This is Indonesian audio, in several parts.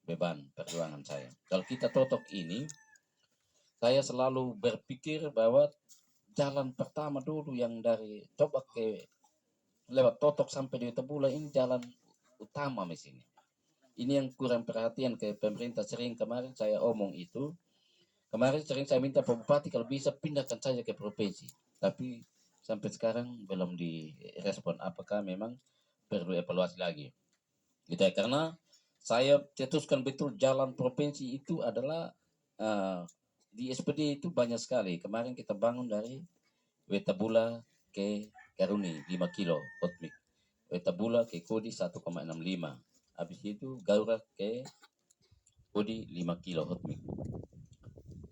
beban perjuangan saya. Kalau kita totok ini, saya selalu berpikir bahwa jalan pertama dulu yang dari Tobak ke lewat Totok sampai di Tabula ini jalan utama mesinnya. Ini yang kurang perhatian ke pemerintah. Sering kemarin saya omong itu. Kemarin sering saya minta Pak Bupati kalau bisa pindahkan saja ke provinsi. Tapi sampai sekarang belum direspon. Apakah memang perlu evaluasi lagi? Gitu ya. Karena saya cetuskan betul jalan provinsi itu adalah di SPD itu banyak sekali. Kemarin kita bangun dari Wetabula ke Garuni 5 kilo hotmix. Wetabula ke Kodi 1,65. Habis itu Gaura ke Kodi 5 kilo hotmix.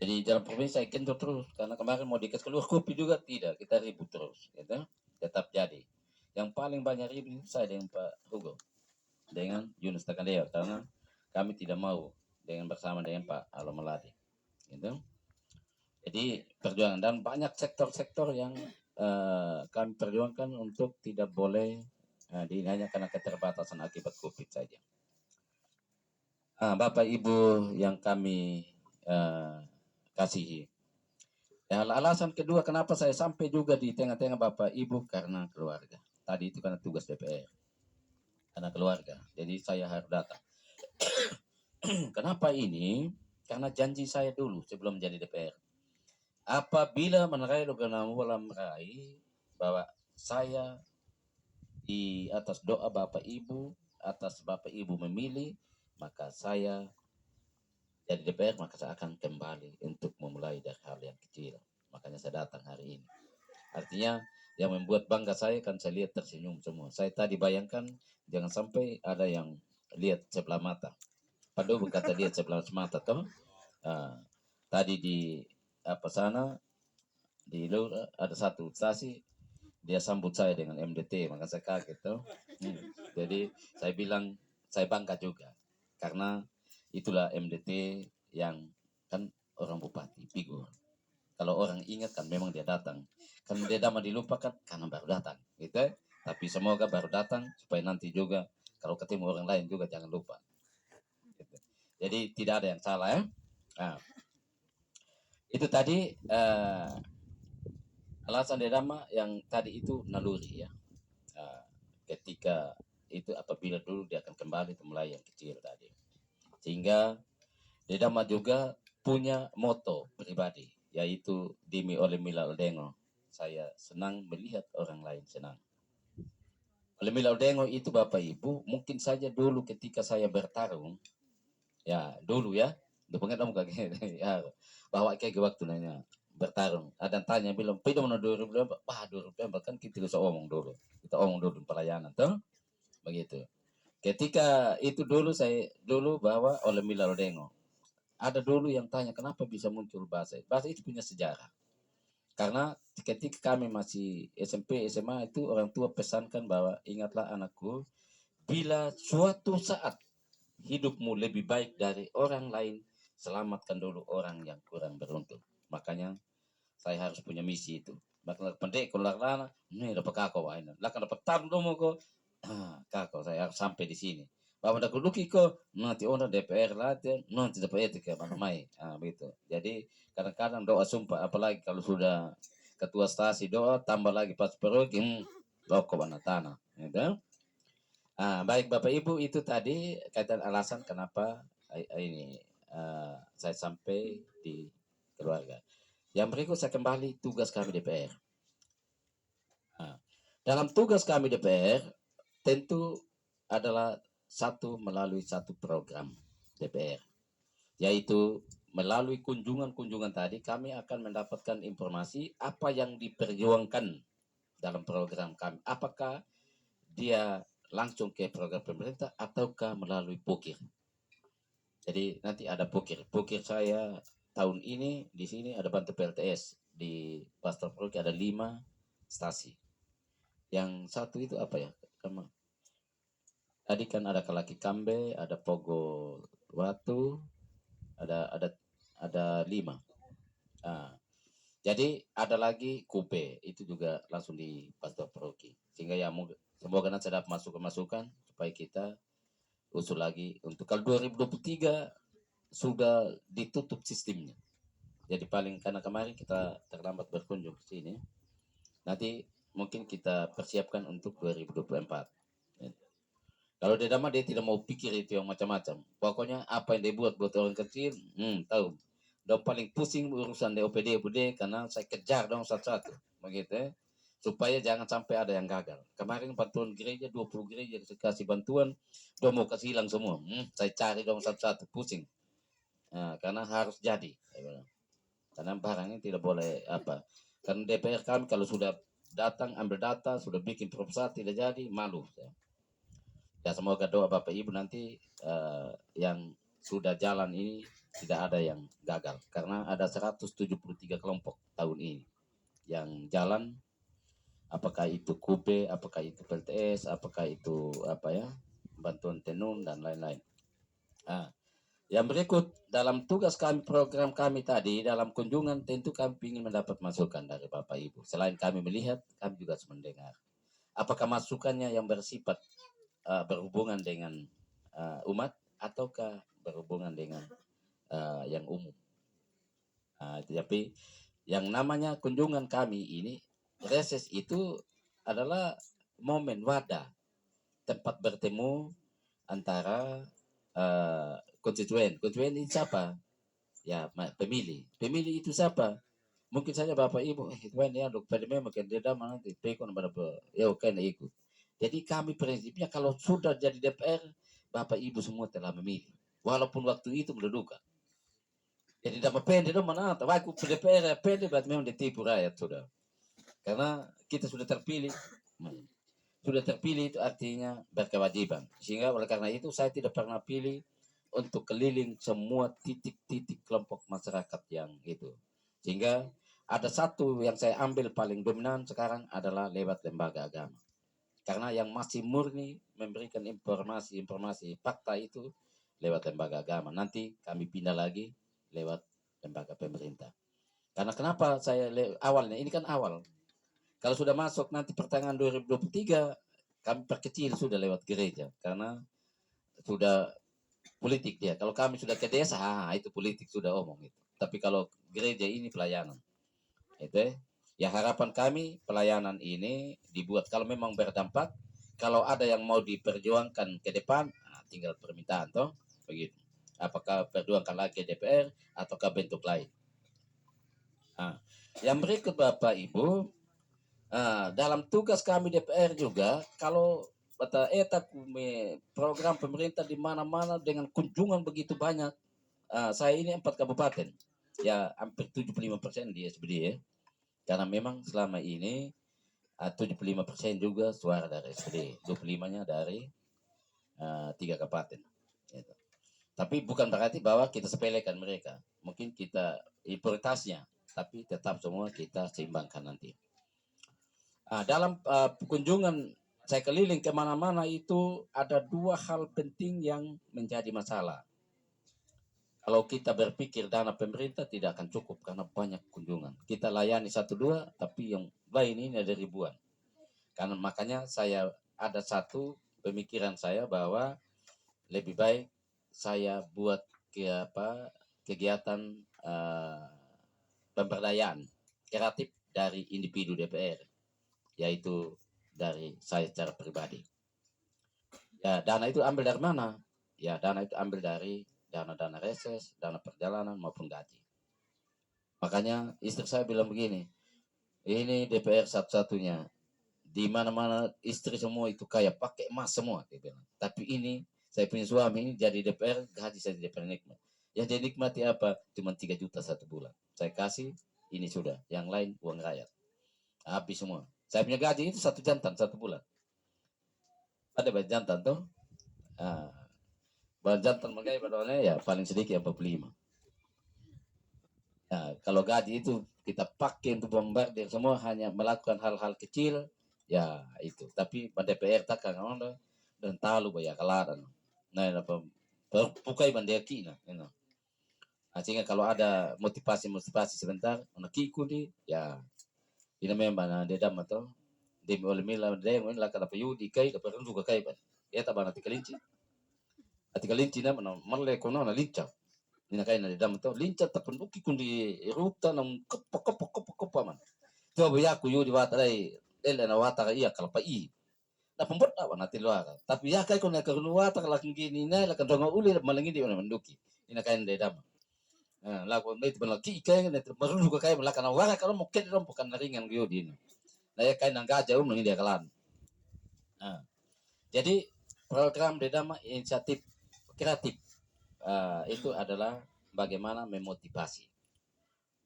Jadi jalan provinsi saya kentor terus karena kemarin mau dikasih keluar kopi juga tidak, kita ribut terus, gitu. Tetap jadi. Yang paling banyak ribut saya dengan Pak Hugo, dengan Yunus Takandeo karena kami tidak mau dengan bersama dengan Pak Alomaladi, gitu. Jadi perjuangan dan banyak sektor-sektor yang kami perjuangkan untuk tidak boleh hanya karena keterbatasan akibat COVID saja. Bapak Ibu yang kami kasihi. Ya, alasan kedua kenapa saya sampai juga di tengah-tengah Bapak Ibu karena keluarga. Tadi itu karena tugas DPR. Karena keluarga. Jadi saya harus datang. Kenapa ini? Karena janji saya dulu sebelum jadi DPR. Apabila menerai meraih bahwa saya di atas doa Bapak Ibu, atas Bapak Ibu memilih, maka saya jadi DPR, maka saya akan kembali untuk memulai dari hal yang kecil. Makanya saya datang hari ini. Artinya yang membuat bangga saya kan saya lihat tersenyum semua. Saya tadi bayangkan jangan sampai ada yang lihat sebelah mata. Padahal berkata lihat sebelah mata toh. Tadi di sana di luar ada satu stasi dia sambut saya dengan MDT, maka saya kaget toh. Jadi saya bilang saya bangga juga karena itulah MDT yang kan orang bupati figur. Kalau orang ingat kan memang dia datang. Kan dia dapat dilupakan karena baru datang, gitu. Tapi semoga baru datang supaya nanti juga kalau ketemu orang lain juga jangan lupa. Gitu. Jadi tidak ada yang salah ya. Nah, itu tadi alasan Dedama yang tadi itu naluri ya. Ketika itu apabila dulu dia akan kembali mulai yang kecil tadi. Sehingga Dedama juga punya moto pribadi yaitu Dimi oleh Milal Dengo. Saya senang melihat orang lain senang. Oleh Milal Dengo itu Bapak Ibu, mungkin saja dulu ketika saya bertarung, ya dulu ya, dukungan kamu kaget ya, bahwa kayak waktu nanya bertarung. Ada yang tanya bilang, "Pede mana 2000?" Wah, 2000 kan kita bisa omong dulu. Kita omong dulu pelayanan, tuh begitu. Ketika itu dulu saya bahwa oleh Milal Dengo. Ada dulu yang tanya kenapa bisa muncul bahasa. Bahasa itu punya sejarah. Karena ketika kami masih SMP, SMA itu orang tua pesankan bahwa ingatlah anakku, bila suatu saat hidupmu lebih baik dari orang lain, selamatkan dulu orang yang kurang beruntung. Makanya saya harus punya misi itu. Maka pendek kalau lana, ini dapat kakak wah ini. Lah kalau dapat tamu kok, kakak saya harus sampai di sini. Bahwa ada kuduki ko nanti orang DPR latih nanti dapat etika mana mai begitu. Jadi kadang-kadang doa sumpah apalagi kalau sudah ketua stasi doa tambah lagi pas perogi loko mana tanah gitu. Baik Bapak Ibu itu tadi kaitan alasan kenapa ini saya sampai di keluarga. Yang berikut saya kembali tugas kami DPR. Dalam tugas kami DPR tentu adalah satu melalui satu program DPR, yaitu melalui kunjungan-kunjungan tadi kami akan mendapatkan informasi apa yang diperjuangkan dalam program kami. Apakah dia langsung ke program pemerintah ataukah melalui pokir. Jadi nanti ada pokir. Pokir saya tahun ini di sini ada bantu PLTS di Pastor Proki ada 5 stasi. Yang satu itu apa ya? Tadi kan ada Kalaki Kambe, ada Pogo Watu, ada 5. Jadi ada lagi Kupe, itu juga langsung di Pastor Proki. Sehingga ya semoga nanti dapat masukan-masukan supaya kita usul lagi untuk kalau 2023 sudah ditutup sistemnya. Jadi paling karena kemarin kita terlambat berkunjung ke sini, nanti mungkin kita persiapkan untuk 2024. Kalau dia mah dia tidak mau pikir itu yang macam-macam. Pokoknya apa yang dia buat orang kecil, tahu. Dan paling pusing urusan DOPD karena saya kejar dong satu-satu, begitu ya. Supaya jangan sampai ada yang gagal. Kemarin bantuan gereja 20 gereja saya kasih bantuan, dia mau kasih hilang semua. Saya cari dong satu-satu, pusing. Nah, karena harus jadi. Karena barangnya tidak boleh apa. Karena DPR kami kalau sudah datang ambil data, sudah bikin proposal tidak jadi, malu. Ya semoga doa Bapak Ibu nanti yang sudah jalan ini tidak ada yang gagal. Karena ada 173 kelompok tahun ini yang jalan, apakah itu KUB, apakah itu PLTS, apakah itu apa ya, bantuan tenun dan lain-lain. Nah, yang berikut dalam tugas kami, program kami tadi dalam kunjungan tentu kami ingin mendapat masukan dari Bapak Ibu. Selain kami melihat, kami juga harus mendengar. Apakah masukannya yang bersifat berhubungan dengan umat ataukah berhubungan dengan yang umum. Tapi yang namanya kunjungan kami ini, reses itu adalah momen wadah, tempat bertemu antara konstituen. Konstituen itu siapa? Ya, pemilih. Pemilih itu siapa? Mungkin saja Bapak Ibu, ya dok, pada memang dia mana nanti pekon pada ya oke ikut. Jadi kami prinsipnya kalau sudah jadi DPR, Bapak Ibu semua telah memilih. Walaupun waktu itu mendudukan. Jadi dapat pendek dong mana? Tapi aku DPR pendek berarti memang ditipu rakyat sudah. Karena kita sudah terpilih. Sudah terpilih itu artinya berkewajiban. Sehingga oleh karena itu saya tidak pernah pilih untuk keliling semua titik-titik kelompok masyarakat yang itu. Sehingga ada satu yang saya ambil paling dominan sekarang adalah lewat lembaga agama. Karena yang masih murni memberikan informasi fakta itu lewat lembaga agama. Nanti kami pindah lagi lewat lembaga pemerintah. Karena kenapa saya awalnya, ini kan awal. Kalau sudah masuk nanti pertengahan 2023, kami perkecil sudah lewat gereja. Karena sudah politik dia. Kalau kami sudah ke desa, itu politik sudah omong itu. Tapi kalau gereja ini pelayanan. Itu ya harapan kami pelayanan ini dibuat kalau memang berdampak, kalau ada yang mau diperjuangkan ke depan, tinggal permintaan toh begitu. Apakah perjuangkan lagi DPR ataukah bentuk lain. Yang berikut Bapak Ibu, dalam tugas kami DPR juga kalau program pemerintah di mana-mana dengan kunjungan begitu banyak. Saya ini 4 kabupaten, ya hampir 75% di SBD ya. Karena memang selama ini 75% juga suara dari SPD, 25-nya dari 3 kabupaten. Gitu. Tapi bukan berarti bahwa kita sepelekan mereka. Mungkin kita prioritasnya, tapi tetap semua kita seimbangkan nanti. Dalam kunjungan saya keliling kemana-mana itu ada 2 hal penting yang menjadi masalah. Kalau kita berpikir dana pemerintah tidak akan cukup karena banyak kunjungan. Kita layani 1-2, tapi yang lain ini ada ribuan. Karena makanya saya ada satu pemikiran saya bahwa lebih baik saya buat kegiatan pemberdayaan kreatif dari individu DPR, yaitu dari saya secara pribadi. Ya, dana itu ambil dari mana? Ya, dana itu ambil dari dana reses, dana perjalanan maupun gaji. Makanya istri saya bilang begini, ini DPR satu-satunya, di mana-mana istri semua itu kaya pakai emas semua, dia bilang. Tapi ini saya punya suami ini jadi DPR, gaji saya DPR nikmat. Yang dia nikmati apa? Cuma 3 juta 1 bulan. Saya kasih, ini sudah. Yang lain uang rakyat. Habis semua. Saya punya gaji itu 1 jantan 1 bulan. Ada banyak jantan tuh. Jantan makanya padahal ya paling sedikit 45. Nah, kalau gaji itu kita pakai untuk bombardir semua hanya melakukan hal-hal kecil, ya itu. Tapi pada DPR tak kan dan tahu banyak kelaran. Nah, apa pukai bandeki nah. Sehingga kalau ada motivasi sebentar, anak kiku di ya ini memang nah dia dam atau demi oleh mila dia lah kata payudi kai dapat juga kai ban. Ya tak banati kelinci. Atika linci na malle kono na linca. Nina kain na dam to linca tapenduki kundi ruta nam kepa man. Coba ya aku yo di wata dai ele na wata iya kalpa i. Na pembot na wana tilwa. Tapi ya kai kono ka wata kala kini na la kan donga uli malangi di mana menduki. Nina kain de dam. Nah, la ko net balaki kai net maru ka kai malaka na wara kalau mo ket rom bukan ringan yo di. Nah ya kain nangga jauh nangi dia kalan. Nah, jadi program Dedama inisiatif kreatif itu adalah bagaimana memotivasi.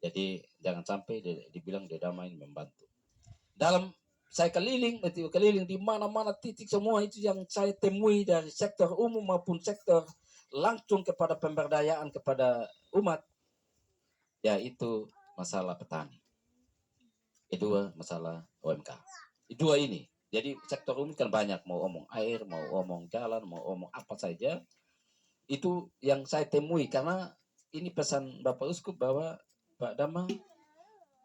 Jadi jangan sampai dibilang Dedama ini membantu. Dalam saya keliling di mana-mana titik semua itu yang saya temui dari sektor umum maupun sektor langsung kepada pemberdayaan kepada umat, yaitu masalah petani. Kedua masalah OMK. Dua ini. Jadi sektor umum kan banyak, mau omong air, mau omong jalan, mau omong apa saja. Itu yang saya temui karena ini pesan Bapak Uskup bahwa Pak Dama,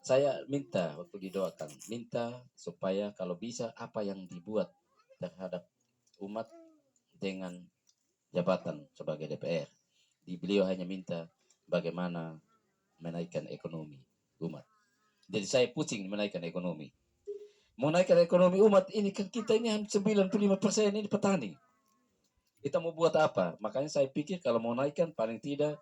saya minta waktu didoakan, minta supaya kalau bisa apa yang dibuat terhadap umat dengan jabatan sebagai DPR. Beliau hanya minta bagaimana menaikkan ekonomi umat. Jadi saya pusing menaikkan ekonomi. Menaikkan ekonomi umat ini kan kita ini 95% ini petani. Kita mau buat apa? Makanya saya pikir kalau mau naikkan paling tidak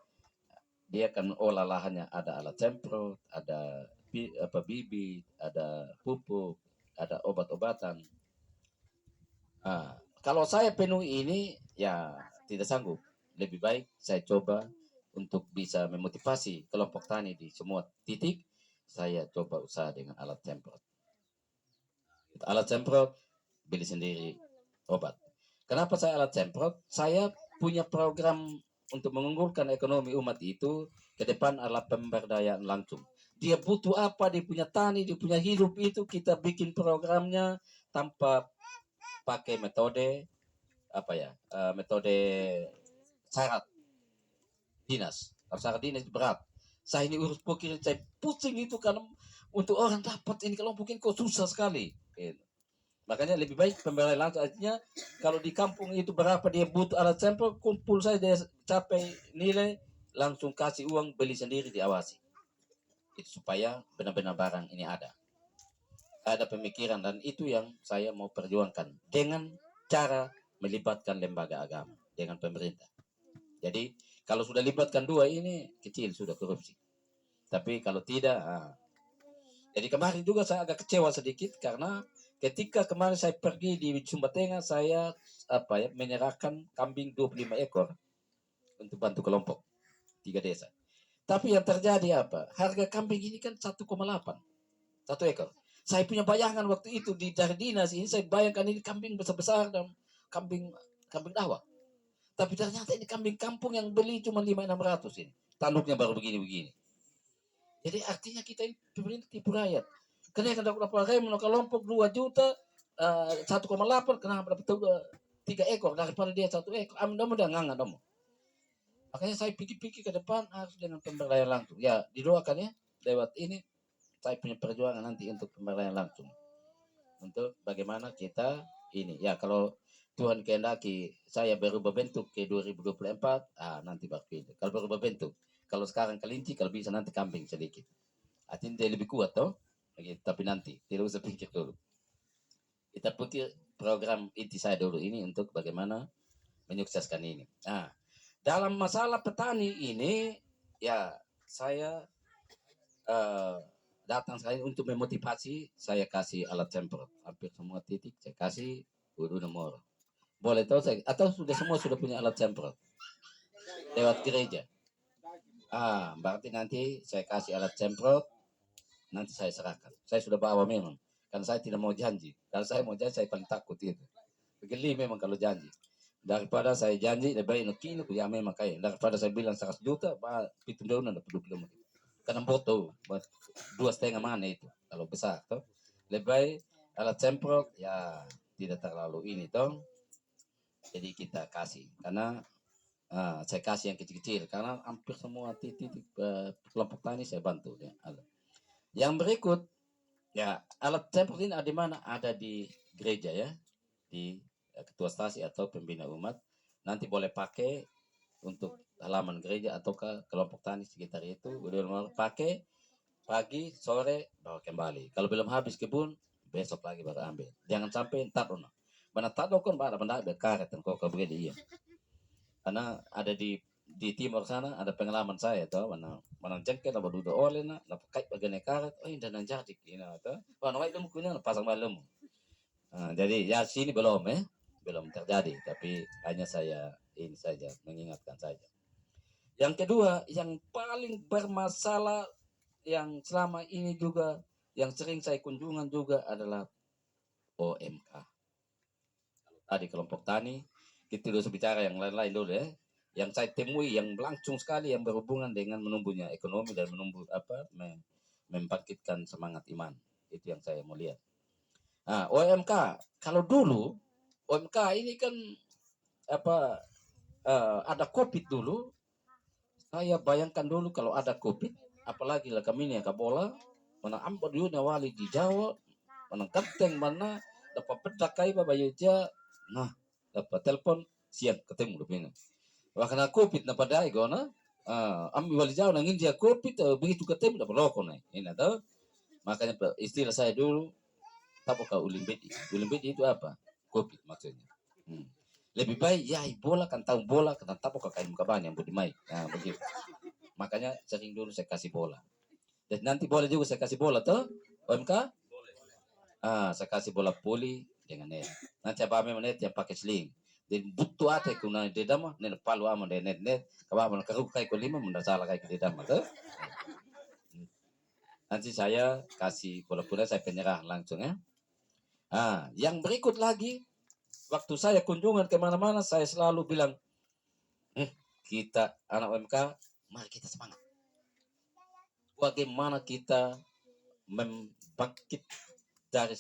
dia akan olah lahannya, ada alat semprot, ada bibit, ada pupuk, ada obat-obatan. Kalau saya penuhi ini ya tidak sanggup. Lebih baik saya coba untuk bisa memotivasi kelompok tani di semua titik. Saya coba usaha dengan alat semprot. Alat semprot beli sendiri obat. Kenapa saya alat semprot? Saya punya program untuk mengunggulkan ekonomi umat itu ke depan adalah pemberdayaan langsung. Dia butuh apa, dia punya tani, dia punya hidup itu kita bikin programnya tanpa pakai metode apa ya, metode syarat dinas. Kalau syarat dinas berat. Saya ini urus pokoknya saya pusing itu karena untuk orang dapat ini kelompok ini kok susah sekali. Gitu. Makanya lebih baik pemberdayaan langsung, artinya kalau di kampung itu berapa dia butuh alat sampel, kumpul saja dia capai nilai, langsung kasih uang beli sendiri diawasi. Itu supaya benar-benar barang ini ada. Ada pemikiran dan itu yang saya mau perjuangkan dengan cara melibatkan lembaga agama dengan pemerintah. Jadi kalau sudah libatkan dua ini kecil sudah korupsi. Tapi kalau tidak, jadi kemarin juga saya agak kecewa sedikit karena ketika kemarin saya pergi di Sumba Tengah, saya menyerahkan kambing 25 ekor untuk bantu kelompok 3 desa. Tapi yang terjadi apa? Harga kambing ini kan 1,8 1 ekor. Saya punya bayangan waktu itu dari dinas ini, saya bayangkan ini kambing besar-besar dan kambing dawa. Tapi ternyata ini kambing kampung yang beli cuma 5.600 ini. Tanduknya baru begini-begini. Jadi artinya kita ini pemerintah tipu rakyat. Kenaikan dapat kelompok 2 juta 1,8 kenapa dapat 3 ekor daripada dia 1 ekor. Mudah-mudahan nggak dong. Makanya saya pikir-pikir ke depan harus dengan pemberdayaan langsung. Ya didoakan ya lewat ini saya punya perjuangan nanti untuk pemberdayaan langsung. Untuk bagaimana kita ini ya kalau Tuhan kehendaki saya berubah bentuk ke 2024 nanti baru ini. Kalau berubah bentuk. Kalau sekarang kelinci, kalau bisa nanti kambing sedikit. Artinya dia lebih kuat toh. Tapi nanti tidak usah pikir dulu. Kita pikir program inti saya dulu ini untuk bagaimana menyukseskan ini. Nah, dalam masalah petani ini ya saya datang sekali untuk memotivasi. Saya kasih alat semprot hampir semua titik saya kasih kudu nomor. Boleh tahu saya atau semua sudah punya alat semprot lewat gereja. Berarti nanti saya kasih alat semprot, nanti saya serahkan. Saya sudah bawa memang, karena saya tidak mau janji. Kalau saya mau janji, saya paling takut itu. Begini memang kalau janji. Daripada saya janji, lebih baik kilo, ya memang kayak. Daripada saya bilang 100 juta, itu daun ada belum. Karena foto, 2,5 mana itu, kalau besar. Toh. Lebih baik alat semprot, ya tidak terlalu ini toh. Jadi kita kasih, karena saya kasih yang kecil-kecil karena hampir semua titik kelompok tani saya bantu ya. Yang berikut ya alat semprot ini ada di mana? Ada di gereja ya, di ketua stasi atau pembina umat. nanti boleh pakai untuk halaman gereja ataukah kelompok tani sekitar itu, boleh pakai pagi sore bawa kembali. Kalau belum habis kebun besok lagi baru ambil. Jangan sampai entar ono. Mana tak kan pada benda berkaret dan kok begini iya. Karena ada di timur sana ada pengalaman saya tuh mana jengkel apa duduk oleh na pakai bagian karet oh ini dan jadi ini tuh wah namanya itu punya pasang malam. Jadi ya sini belum terjadi tapi hanya saya ini saja mengingatkan saja. Yang kedua yang paling bermasalah yang selama ini juga yang sering saya kunjungan juga adalah OMK. Tadi kelompok tani kita dulu bicara yang lain-lain dulu ya. Yang saya temui yang langsung sekali yang berhubungan dengan menumbuhnya ekonomi dan menumbuh membangkitkan semangat iman. Itu yang saya mau lihat. Nah, OMK kalau dulu OMK ini kan ada COVID dulu. Saya bayangkan dulu kalau ada COVID, apalagi lah kami ini bola, mana ambil dulu wali di Jawa, mana keteng mana dapat pedak kai bayu dia, nah dapat telepon siang ketemu lebih. Wah kena COVID na pada ego na, ambil wali Jawa nangin dia COVID, begitu ketemu dapat rokok nih, ini tahu. Makanya istilah saya dulu, tahu kau ulimbedi itu apa? COVID maksudnya. Lebih baik ya bola kan tahu bola kan tahu kau kain muka banyak budi mai, nah begitu. Makanya sering dulu saya kasih bola. Dan nanti boleh juga saya kasih bola tuh, OMK. Saya kasih bola poli dengan net. Nanti apa net yang pakai sling. Dan butuh ate kuna di dama, net palu ama de net. Kalau ama keruk kai ko lima munda salah kai di dama tuh. Nanti saya kasih bola-bola saya penyerah langsung ya. Yang berikut lagi, waktu saya kunjungan kemana-mana saya selalu bilang, kita anak OMK, mari kita semangat. Bagaimana kita membangkit dari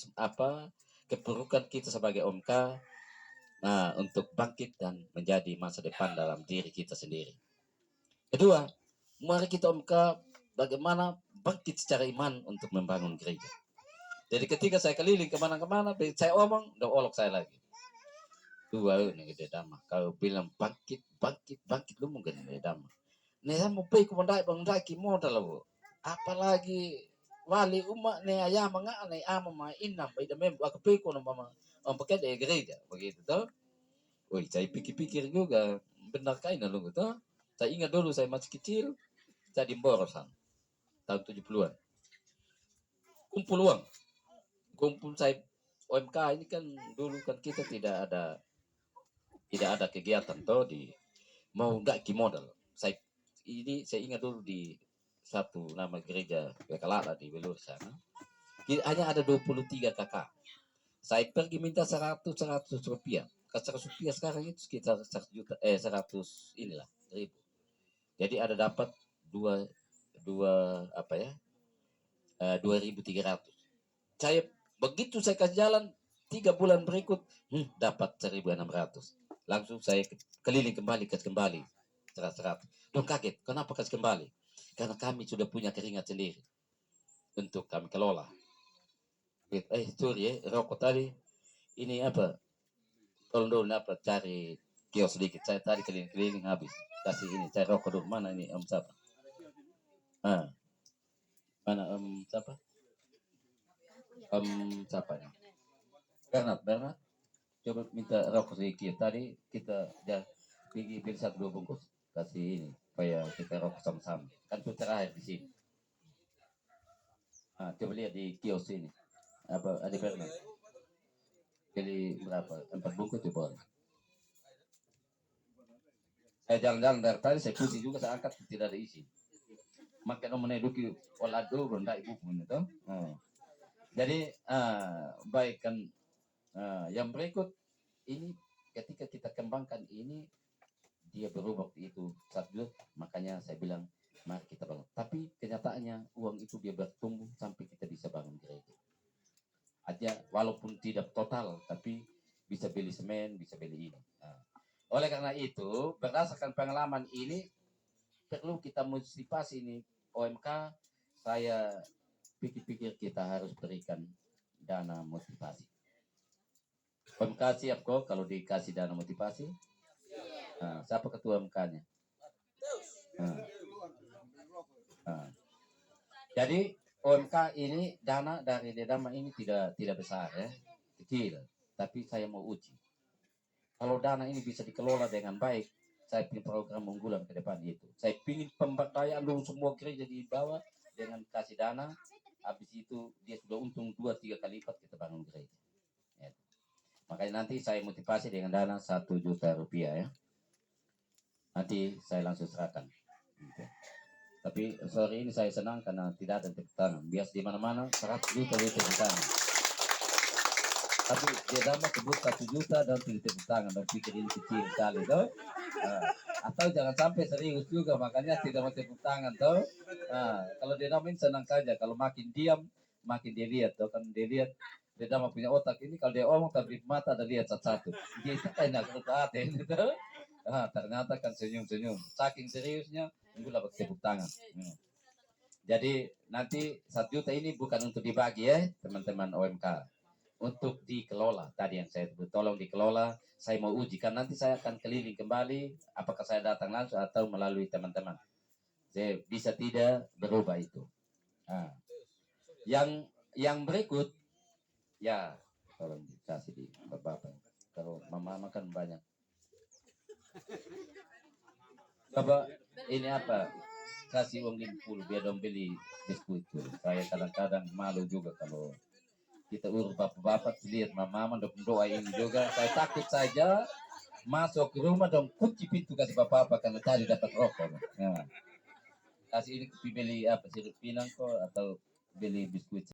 keburukan kita sebagai OMK untuk bangkit dan menjadi masa depan dalam diri kita sendiri. Kedua, mari kita OMK bagaimana bangkit secara iman untuk membangun gereja. Jadi ketika saya keliling kemana-kemana, saya omong, udah olok saya lagi. Dua ini gede dama. Kau bilang bangkit, lu mungkin gede dama. Nih saya mau pergi ke bangdai modal lo. Apalagi wali umat ne ayah mga ne ama ma inam bai dame aku peko na mama pakai de gereja begitu toh. Woi saya pikir-pikir juga benar kain lu gitu. Saya ingat dulu saya masih kecil saya di Mborosan tahun 70-an. Kumpul saya OMK ini kan dulu kan kita tidak ada kegiatan toh di mau enggak ki modal. Saya ingat dulu di satu nama gereja Bekalala di Belur sana. Hanya ada 23 kakak. Saya pergi minta 100 rupiah. 100 rupiah sekarang itu sekitar 100 juta 100 inilah ribu. Jadi ada dapat 2.300. Saya begitu saya kasih jalan 3 bulan berikut dapat 1.600. Langsung saya keliling kembali 100. Dong kaget, kenapa kasih kembali? Karena kami sudah punya keringat sendiri untuk kami kelola. Sorry ya, rokok tadi ini apa? Tolong apa cari kios sedikit. Saya tadi keliling-keliling habis. Kasih ini, saya rokok dulu. Mana ini Om siapa? Mana Om siapa? Om siapa nih? Bernard. Coba minta rokok sedikit. Tadi kita pergi beli 1-2 bungkus. Kasih ini supaya kita rokok sama-sama. Kan itu terakhir di sini. Coba lihat di kios ini. Apa ada Bernard? Jadi berapa? 4 bungkus coba. Saya jalan-jalan dari tadi saya kunci juga saya angkat tidak ada isi. Makanya meneduki olado rendah ibu pun itu. Jadi baik kan yang berikut ini ketika kita kembangkan ini dia berubah itu satu makanya saya bilang mari kita bangun. Tapi kenyataannya uang itu dia bertumbuh sampai kita bisa bangun gereja. Aja walaupun tidak total tapi bisa beli semen, bisa beli ini. Oleh karena itu, berdasarkan pengalaman ini, perlu kita motivasi ini OMK, saya pikir-pikir kita harus berikan dana motivasi. OMK siap kok kalau dikasih dana motivasi? Nah, siapa ketua MK-nya? Nah, nah. Jadi OMK ini dana dari Dedama ini tidak besar ya, kecil. Tapi saya mau uji. Kalau dana ini bisa dikelola dengan baik, saya pilih program unggulan ke depan itu. Saya pilih pemberdayaan dulu semua gereja di bawah dengan kasih dana. Habis itu dia sudah untung 2-3 kali lipat kita bangun gereja. Ya. Makanya nanti saya motivasi dengan dana 1 juta rupiah ya. Nanti saya langsung serahkan. Gitu. Tapi sore ini saya senang karena tidak ada tepuk tangan. Bias di mana-mana 100 juta tepuk tangan. Tapi dia dapat sebut 1 juta dan tidak tepuk tangan dan pikir ini kecil sekali tuh. Atau jangan sampai serius juga makanya tidak mau tepuk tangan tuh. Kalau dia dapat senang saja. Kalau makin diam makin dia lihat tuh kan dia lihat dia dapat punya otak ini kalau dia omong tapi mata ada lihat satu-satu. Dia itu enak hati ini tuh. Ternyata kan senyum-senyum. Saking seriusnya minggu dapat tepuk tangan. Jadi nanti 1 juta ini bukan untuk dibagi ya teman-teman OMK, untuk dikelola. Tadi yang saya sebut tolong dikelola. Saya mau uji kan nanti saya akan keliling kembali. Apakah saya datang langsung atau melalui teman-teman. Saya bisa tidak berubah itu. Nah, yang berikut ya tolong dikasih di bapak. Kalau mama kan banyak. Bapak ini apa? Kasih uang 50 biar dong beli biskuit itu. Saya kadang-kadang malu juga kalau kita urus bapak-bapak lihat mama doa ini juga. Saya takut saja masuk ke rumah dong kunci pintu kasih bapak-bapak karena tadi dapat rokok. Nah, kasih ini beli apa sirup pinang kok atau beli biskuit